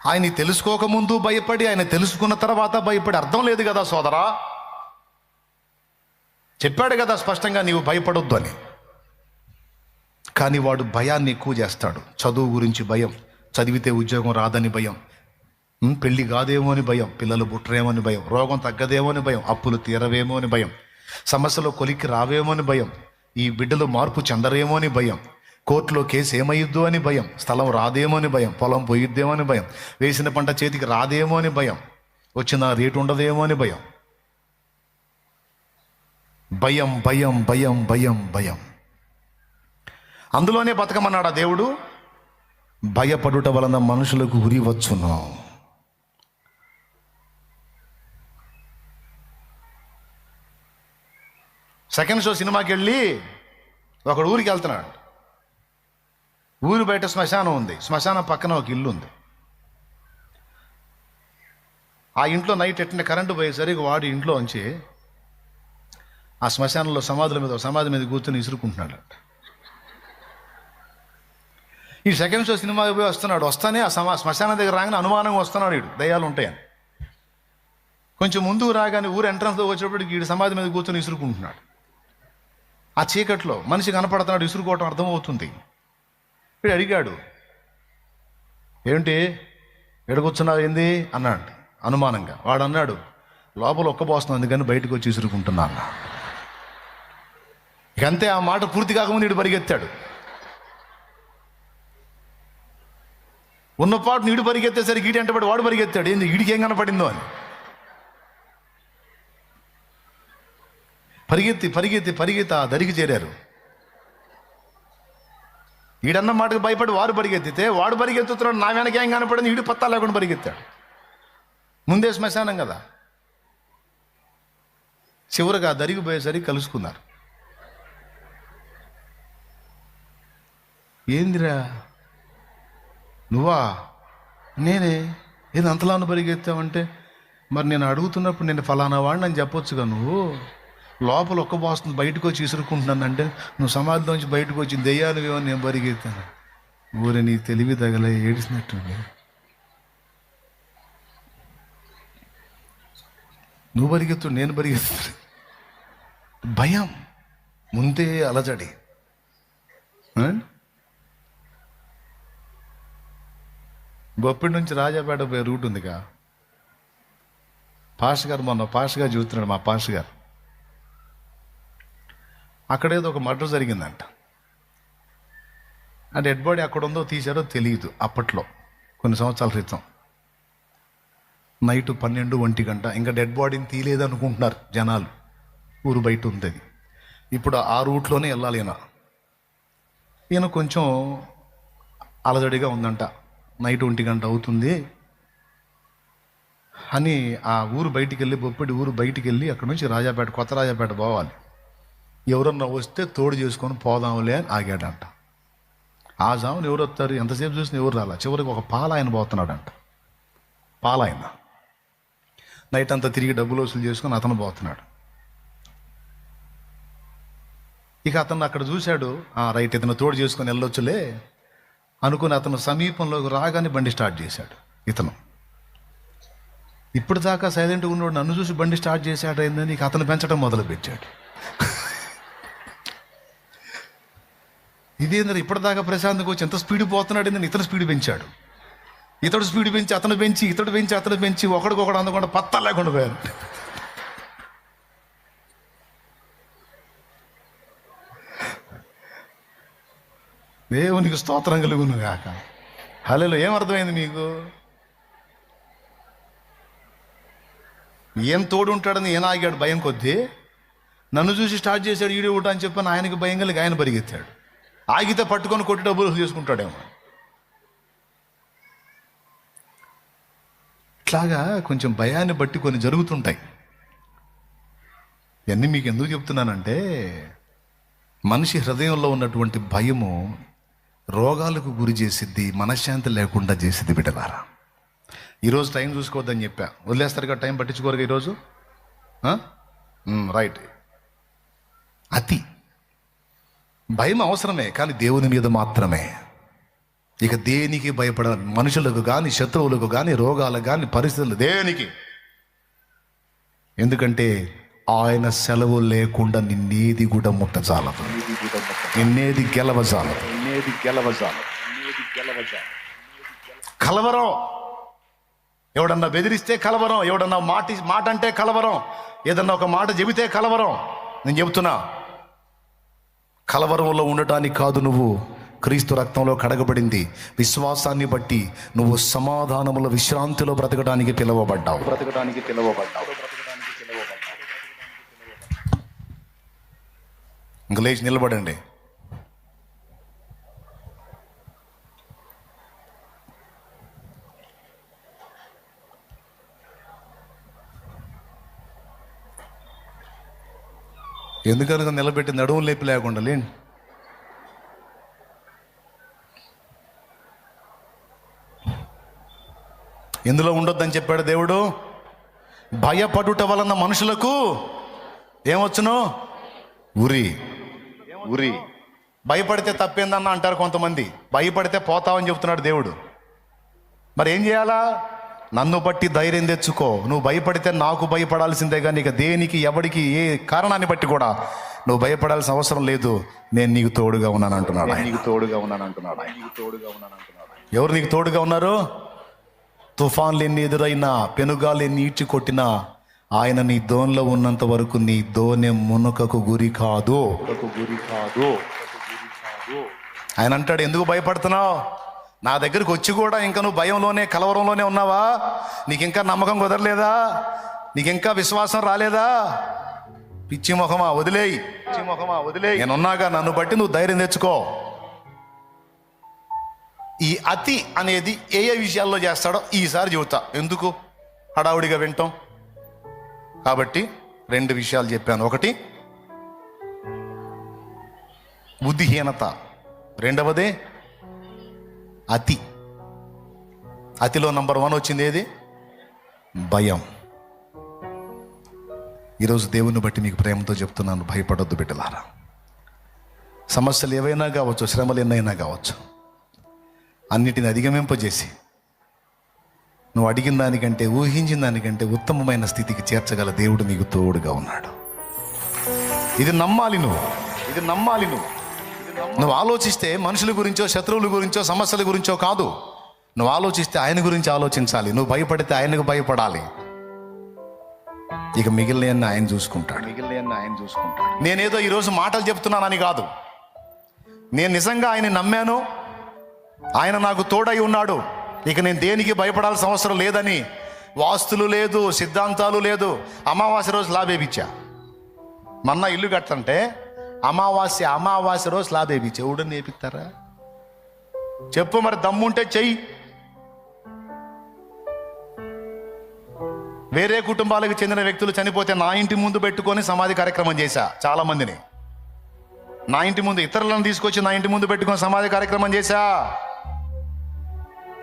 ఆయన్ని తెలుసుకోకముందు భయపడి, ఆయన తెలుసుకున్న తర్వాత భయపడి అర్థం లేదు కదా సోదరా. చెప్పాడు కదా స్పష్టంగా, నీవు భయపడొద్దు అని. కానీ వాడు భయాన్ని ఎక్కువ చేస్తాడు. చదువు గురించి భయం, చదివితే ఉద్యోగం రాదని భయం, పెళ్ళి కాదేమో అని భయం, పిల్లలు పుట్టరేమో అని భయం, రోగం తగ్గదేమో అని భయం, అప్పులు తీరవేమో అని భయం, సమస్యలు కొలిక్కి రావేమో అని భయం, ఈ బిడ్డలు మార్పు చెందరేమో అని భయం, కోర్టులో కేసు ఏమయ్యిద్దో అని భయం, స్థలం రాదేమో అని భయం, పొలం పోయిద్దేమో అని భయం, వేసిన పంట చేతికి రాదేమో అని భయం, వచ్చిన రేటు ఉండదేమో అని భయం. భయం భయం భయం భయం భయం. అందులోనే బతకమన్నాడా దేవుడు? భయపడుట వలన మనుషులకు ఉరి వచ్చును. సెకండ్ షో సినిమాకి వెళ్ళి ఒకడు ఊరికి వెళ్తున్నాడు. ఊరు బయట శ్మశానం ఉంది, శ్మశానం పక్కన ఒక ఇల్లు ఉంది. ఆ ఇంట్లో నైట్ ఎట్టిన కరెంటు పోయేసరికి వాడు ఇంట్లో ఉంచి ఆ శ్మశానంలో సమాధి మీద కూర్చొని ఇసురుకుంటున్నాడు. ఈ సెకండ్ షో సినిమాకి పోయి వస్తున్నాడు. వస్తానే ఆ శ్మశానం దగ్గర రాగానే అనుమానంగా వస్తున్నాడు, వీడు దయ్యాలు ఉంటాయని. కొంచెం ముందుకు రాగానే ఊరు ఎంట్రన్స్లో వచ్చేటప్పటికి వీడు సమాధి మీద కూర్చొని ఇసురుకుంటున్నాడు. ఆ చీకట్లో మనిషి కనపడుతున్నాడు, ఇసురుకోవటం అర్థమవుతుంది. వీడు అడిగాడు, ఏంటి ఎడగొచ్చున్నావు ఏంది అన్నాడు అనుమానంగా. వాడు అన్నాడు, లోపల ఒక్కబోస్తుంది అందుకని బయటకు వచ్చి ఇసురుకుంటున్నాను. ఇకంతే. ఆ మాట పూర్తి కాకముందు వీడు పరిగెత్తాడు. ఉన్నపాటు నీడు పరిగెత్తేసరికి ఈడు ఎంటబడి వాడు పరిగెత్తాడు. ఏంది వీడికి ఏం కనపడిందో అని. పరిగెత్తి పరిగెత్తి పరిగెత్తి ఆ దరికి చేరారు. ఈడన్న మాటకు భయపడి వారు పరిగెత్తితే వాడు పరిగెత్తుతున్నాడు. నా వెనక ఏం కనపడింది, ఈడు పత్తా లేకుండా పరిగెత్తాడు. ముందే శ్మశానం కదా. చివరిగా దరికి పోయేసరికి కలుసుకున్నారు. ఏందిరా నువ్వా? నేనే. ఏది అంతలాను పరిగెత్తావంటే, మరి నేను అడుగుతున్నప్పుడు నేను ఫలానా వాడిని అని చెప్పొచ్చుగా. నువ్వు లోపల ఒక్క బాస్తుంది బయటకు వచ్చి ఇసురుకుంటున్నానంటే నువ్వు సమాధిలో నుంచి బయటకు వచ్చి దెయ్యాలు ఏమని నేను పరిగెత్తాను. ఊరే నీ తెలివి తగలే ఏడిసినట్టుంది. నువ్వు పరిగెత్తు, నేను పరిగెత్తు. భయం ముందే అలజడి. బొప్పిడి నుంచి రాజాపేట పోయే రూట్ ఉందిగా. పాష్ గారు మొన్న చూస్తున్నాడు, మా పాష్ గారు. అక్కడేదో ఒక మర్డర్ జరిగిందంట. ఆ డెడ్ బాడీ అక్కడ ఉందో తీశారో తెలియదు. అప్పట్లో కొన్ని సంవత్సరాల క్రితం నైట్ 12-1 గంట ఇంకా డెడ్ బాడీని తీయలేదు అనుకుంటున్నారు జనాలు. ఊరు బయట ఉంది అది. ఇప్పుడు ఆ రూట్లోనే వెళ్ళాలి ఈయన కొంచెం అలజడిగా ఉందంట. నైట్ 1 గంట అవుతుంది అని ఆ ఊరు బయటికి వెళ్ళి, బొప్పిడి ఊరు బయటికి వెళ్ళి అక్కడ నుంచి రాజాపేట, కొత్త రాజాపేట పోవాలి. ఎవరన్నా వస్తే తోడు చేసుకొని పోదాంలే అని ఆగాడంట. ఆ జామున ఎవరు వస్తారు, ఎంతసేపు చూసినా ఎవరు రాలా. చివరికి ఒక పాల ఆయన పోతున్నాడంట. పాలాయన. నైట్ అంతా తిరిగి డబ్బులు వసూలు చేసుకొని అతను పోతున్నాడు. ఇక అతను అక్కడ చూశాడు, రైట్ ఇతను తోడు చేసుకొని వెళ్ళొచ్చులే అనుకుని అతను సమీపంలోకి రాగానే బండి స్టార్ట్ చేశాడు. ఇతను ఇప్పుడు దాకా సైలెంట్గా ఉన్నాడు, నన్ను చూసి బండి స్టార్ట్ చేశాడు ఏందని ఇక అతను పెంచడం మొదలుపెట్టాడు. ఇదేంద్ర ఇప్పటిదాకా ప్రశాంత్కి వచ్చి ఎంత స్పీడ్ పోతున్నాడు ఏందని ఇతను స్పీడ్ పెంచాడు. ఇతడు స్పీడ్ పెంచి అతను పెంచి ఇతడు పెంచి అతను పెంచి ఒకడికొకడు అందకుండా పత్తా లేకుండా పోయారు. దేవునికి స్తోత్రం కలుగును గాక. హల్లెలూయా. ఏమర్థమైంది మీకు? ఏం తోడు ఉంటాడని ఈయన ఆగాడు భయం కొద్దీ. నన్ను చూసి స్టార్ట్ చేశాడు ఈడే ఊట అని చెప్పని ఆయనకి భయం కలిగి ఆయన పరిగెత్తాడు. ఆగితే పట్టుకొని కొట్టి డబ్బులు చేసుకుంటాడేమో. ఇట్లాగా కొంచెం భయాన్ని బట్టి కొన్ని జరుగుతుంటాయి. ఇవన్నీ మీకు ఎందుకు చెప్తున్నానంటే, మనిషి హృదయంలో ఉన్నటువంటి భయము రోగాలకు గురి చేసిద్ది, మనశ్శాంతి లేకుండా చేసిద్ది. బిడ్డలారా, ఈరోజు టైం చూసుకోవద్దని చెప్పా, వదిలేస్తారు కదా, టైం పట్టించుకోరుగా ఈరోజు. రైట్. అతి భయం అవసరమే, కానీ దేవుని మీద మాత్రమే. ఇక దేనికి భయపడాలి, మనుషులకు కానీ శత్రువులకు కానీ రోగాలకు కానీ పరిస్థితులు దేనికి. ఎందుకంటే ఆయన సెలవు లేకుండా నిన్నేది కూడా ముట్టజాలదు, నిన్నేది గెలవజాలదు. కలవరం, ఎవడన్నా బెదిరిస్తే కలవరం, ఎవడన్నా మాట అంటే కలవరం, ఏదన్నా ఒక మాట చెబితే కలవరం. నేను చెబుతున్నా, కలవరంలో ఉండటానికి కాదు, నువ్వు క్రీస్తు రక్తంలో కడగబడింది. విశ్వాసాన్ని బట్టి నువ్వు సమాధానముల విశ్రాంతిలో బ్రతకడానికి పిలువబడ్డావు. ఇంక లేచి నిలబడండి. ఎందుకనగా నిలబెట్టి నడుము లేపి లేకుండా లేండి. ఎందులో ఉండొద్దని చెప్పాడు దేవుడు? భయపడుట వలన మనుషులకు ఏమొచ్చును? ఉరి. భయపడితే తప్పేందన్న అంటారు కొంతమంది. భయపడితే పోతావని చెప్తున్నాడు దేవుడు. మరి ఏం చేయాలా? నన్ను బట్టి ధైర్యం తెచ్చుకో. నువ్వు భయపడితే నాకు భయపడాల్సిందే, కానీ ఇక దేనికి ఎవడికి ఏ కారణాన్ని బట్టి కూడా నువ్వు భయపడాల్సిన అవసరం లేదు. నేను నీకు తోడుగా ఉన్నాను అంటున్నాడు. ఎవరు నీకు తోడుగా ఉన్నారు? తుఫాన్లు ఎన్ని ఎదురైనా, పెనుగాలు ఎన్ని ఈడ్చి కొట్టినా, ఆయన నీ దోణిలో ఉన్నంత వరకు నీ దోణె మునకకు గురి కాదు. ఆయన అంటాడు, ఎందుకు భయపడుతున్నావు? నా దగ్గరికి వచ్చి కూడా ఇంకా నువ్వు భయంలోనే కలవరంలోనే ఉన్నావా? నీకు ఇంకా నమ్మకం కుదరలేదా? నీకు ఇంకా విశ్వాసం రాలేదా? పిచ్చి మొహమా, వదిలేయి. నేనున్నాగా, నన్ను బట్టి నువ్వు ధైర్యం తెచ్చుకో. ఈ అతి అనేది ఏ విషయాల్లో చేస్తాడో ఈసారి చెబుతా, ఎందుకు హడావుడిగా వింటాం. కాబట్టి 2 విషయాలు చెప్పాను. ఒకటి బుద్ధిహీనత, రెండవది అతి. అతిలో నంబర్ 1 వచ్చింది ఏది? భయం. ఈరోజు దేవుని బట్టి మీకు ప్రేమతో చెప్తున్నాను, భయపడొద్దు బిడ్డలారా. సమస్యలు ఏవైనా కావచ్చు, శ్రమలు ఎన్నైనా కావచ్చు, అన్నిటిని అధిగమింపజేసి నువ్వు అడిగిన దానికంటే, ఊహించిన దానికంటే ఉత్తమమైన స్థితికి చేర్చగల దేవుడు నీకు తోడుగా ఉన్నాడు. ఇది నమ్మాలి నువ్వు. నువ్వు ఆలోచిస్తే మనుషుల గురించో, శత్రువుల గురించో, సమస్యల గురించో కాదు. నువ్వు ఆలోచిస్తే ఆయన గురించి ఆలోచించాలి. నువ్వు భయపడితే ఆయనకు భయపడాలి. ఇక మిగిలిన ఆయన చూసుకుంటాడు. నేనేదో ఈరోజు మాటలు చెప్తున్నానని కాదు, నేను నిజంగా ఆయన నమ్మాను, ఆయన నాకు తోడై ఉన్నాడు, ఇక నేను దేనికి భయపడాల్సిన అవసరం లేదని. వాస్తులు లేదు, సిద్ధాంతాలు లేదు. అమావాస్య రోజు స్లాబ్ వేయించా. మొన్న ఇల్లు కట్టంటే అమావాస్య రోజు స్లాబ్ వేయించా. ఎవడని వేపిస్తారా చెప్పు? మరి దమ్ముంటే చెయ్యి. వేరే కుటుంబాలకు చెందిన వ్యక్తులు చనిపోతే నా ఇంటి ముందు పెట్టుకొని సమాధి కార్యక్రమం చేశా. చాలా మందిని నా ఇంటి ముందు, ఇతరులను తీసుకొచ్చి నా ఇంటి ముందు పెట్టుకొని సమాధి కార్యక్రమం చేశా.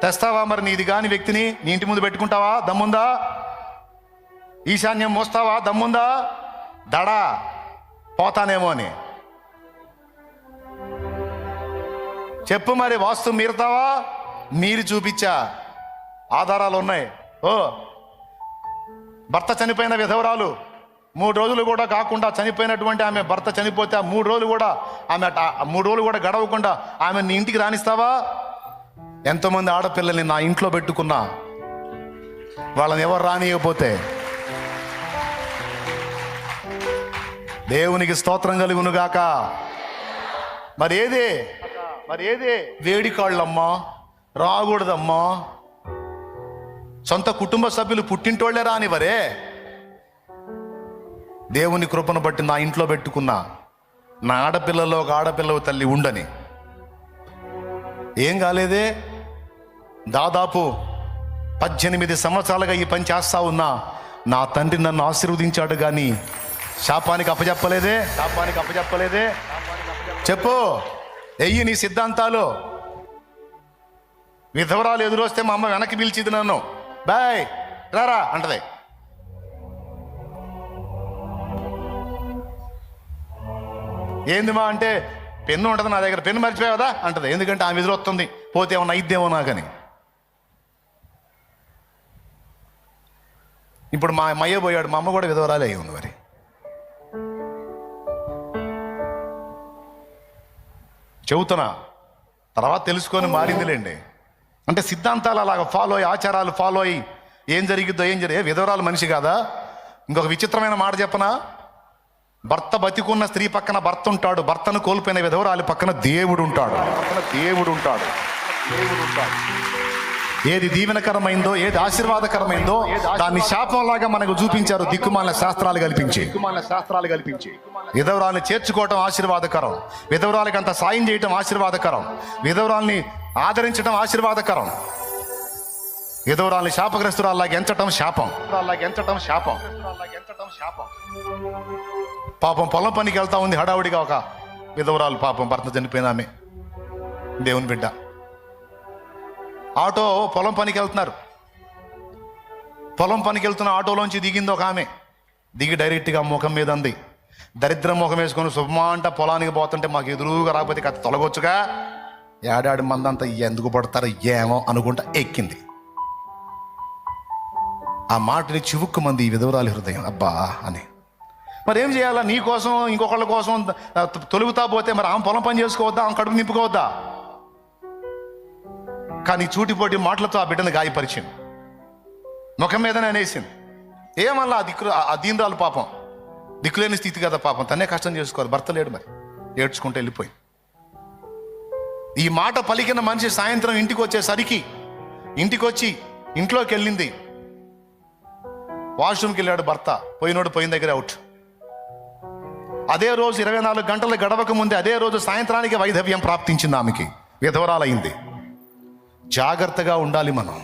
తెస్తావా మరి నీది కాని వ్యక్తిని నీ ఇంటి ముందు పెట్టుకుంటావా? దమ్ముందా? ఈశాన్యం మోస్తావా? దమ్ముందా? దడా పోతానేమో అని చెప్పు. మరి వాస్తు మీరుతావా? మీరు చూపించా, ఆధారాలు ఉన్నాయి. ఓ భర్త చనిపోయిన విధవరాలు 3 రోజులు కూడా కాకుండా చనిపోయినటువంటి ఆమె భర్త చనిపోతే ఆ 3 రోజులు కూడా ఆమె 3 రోజులు కూడా గడవకుండా ఆమె నీ ఇంటికి రానిస్తావా? ఎంతోమంది ఆడపిల్లల్ని నా ఇంట్లో పెట్టుకున్నా వాళ్ళని ఎవరు రానియకపోతే దేవునికి స్తోత్రం కలుగునుగాక. మరి ఏది వేడి కాళ్ళమ్మా, రాకూడదమ్మా. సొంత కుటుంబ సభ్యులు పుట్టింటోళ్లే రానివరే. దేవుని కృపను బట్టి నా ఇంట్లో పెట్టుకున్నా నా ఆడపిల్లలో ఒక ఆడపిల్ల తల్లి ఉండని. ఏం కాలేదే. దాదాపు 18 సంవత్సరాలుగా ఈ పని చేస్తా ఉన్నా నా తండ్రి నన్ను ఆశీర్వదించాడు కానీ శాపానికి అప్పచెప్పలేదే. చెప్పు, ఎయ్యి నీ సిద్ధాంతాలు. విధవరాలు ఎదురొస్తే మా అమ్మ వెనక్కి పిలిచిది నన్ను, బాయ్ రారా అంటది. ఏంది మా అంటే పెన్ను ఉంటుంది నా దగ్గర, పెన్ను మర్చిపోయావదా అంటది. ఎందుకంటే ఆమె ఎదురొస్తుంది, పోతే ఏమన్నా అయిద్దేమో నాకని. ఇప్పుడు మా అయ్య పోయాడు, మా అమ్మ కూడా విధవరాలే అయి ఉంది. మరి చెబుతున్నా, తర్వాత తెలుసుకొని మారిందిలేండి. అంటే సిద్ధాంతాలు అలాగ ఫాలో అయ్యి, ఆచారాలు ఫాలో అయ్యి ఏం జరిగిద్దో విధవరాలు మనిషి కాదా? ఇంకొక విచిత్రమైన మాట చెప్పనా? భర్త బతికున్న స్త్రీ పక్కన భర్త ఉంటాడు, భర్తను కోల్పోయిన విధవరాలి పక్కన దేవుడు ఉంటాడు. ఏది దీవెనకరమైందో, ఏది ఆశీర్వాదకరమైందో దాన్ని శాపంలాగా మనకు చూపించారు దిక్కుమాలిన శాస్త్రాలు కల్పించి. విధవరాల్ని చేర్చుకోవటం ఆశీర్వాదకరం, విధవరాలకి అంత సాయం చేయటం ఆశీర్వాదకరం, విధవరాల్ని ఆదరించడం ఆశీర్వాదకరం. విధవరాల్ని శాపగ్రస్తురాల్లాగా ఎంచటం శాపం. పాపం పొలం పనికి వెళ్తా ఉంది హడావుడిగా ఒక విధవరాలు, పాపం భర్త చనిపోయిన ఆమె, దేవుని బిడ్డ. ఆటో పొలం పనికి వెళ్తున్నారు. పొలం పనికి వెళ్తున్న ఆటోలోంచి దిగింది ఒక ఆమె. దిగి డైరెక్ట్గా ముఖం మీద అంది, దరిద్రం ముఖం వేసుకొని శుభమా అంట పొలానికి పోతుంటే మాకు ఎదురుగా రాకపోతే కథ తొలగొచ్చుగా, ఏడాడి మందంతా ఎందుకు పడతారో ఏమో అనుకుంటా ఎక్కింది. ఆ మాటని చివుక్కు మంది ఈ విధవరాలి హృదయం, అబ్బా అని. మరి ఏం చేయాలా? నీ కోసం ఇంకొకళ్ళ కోసం తొలుగుతా పోతే మరి ఆమె పొలం పని చేసుకోవద్దా? ఆమె కడుపు నింపుకోవద్దా? కానీ చూటిపోటి మాటలతో ఆ బిడ్డను గాయపరిచింది, ముఖం మీదనే అనేసింది. ఏమల్లా ఆ దీనరాలు పాపం, దిక్కులేని స్థితి కదా పాపం, తనే కష్టం చేసుకోవాలి, భర్త లేడు. మరి ఏడ్చుకుంటూ వెళ్ళిపోయి ఈ మాట పలికిన మనిషి సాయంత్రం ఇంటికి వచ్చేసరికి ఇంట్లోకి వెళ్ళింది. వాష్రూమ్కి వెళ్ళాడు భర్త, పోయినోడు పోయిన దగ్గర అవుట్. అదే రోజు 24 గంటలు గడవక ముందే అదే రోజు సాయంత్రానికి వైధవ్యం ప్రాప్తించింది ఆమెకి, విధవరాలైంది. జాగ్రత్తగా ఉండాలి మనం.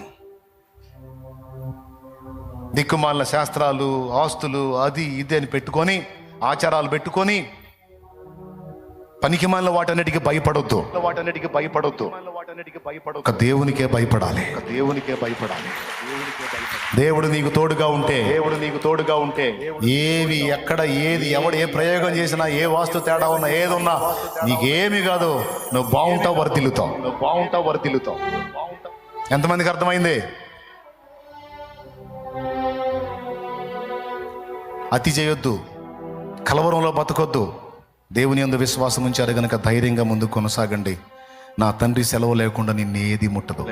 దిక్కుమాలిన శాస్త్రాలు, ఆస్తులు, అది ఇది అని పెట్టుకొని, ఆచారాలు పెట్టుకొని పనికిమాలిన వాటన్నిటికీ భయపడొద్దు. ఒక దేవునికే భయపడాలి. దేవుడు నీకు తోడుగా ఉంటే ఏవి, ఎక్కడ, ఏది, ఎవడు ఏ ప్రయోగం చేసినా, ఏ వాస్తు తేడా ఉన్నా, ఏదున్నా నీకేమి కాదు. నువ్వు బాగుంటావు, వర్తిల్లుతావు. ఎంతమందికి అర్థమైంది? అతి చేయొద్దు, కలవరంలో బతకొద్దు. దేవుని యందు విశ్వాసం ఉంచారు గనక ధైర్యంగా ముందుకు కొనసాగండి. నా తండ్రి సెలవు లేకుండా నిన్నేది ముట్టదు.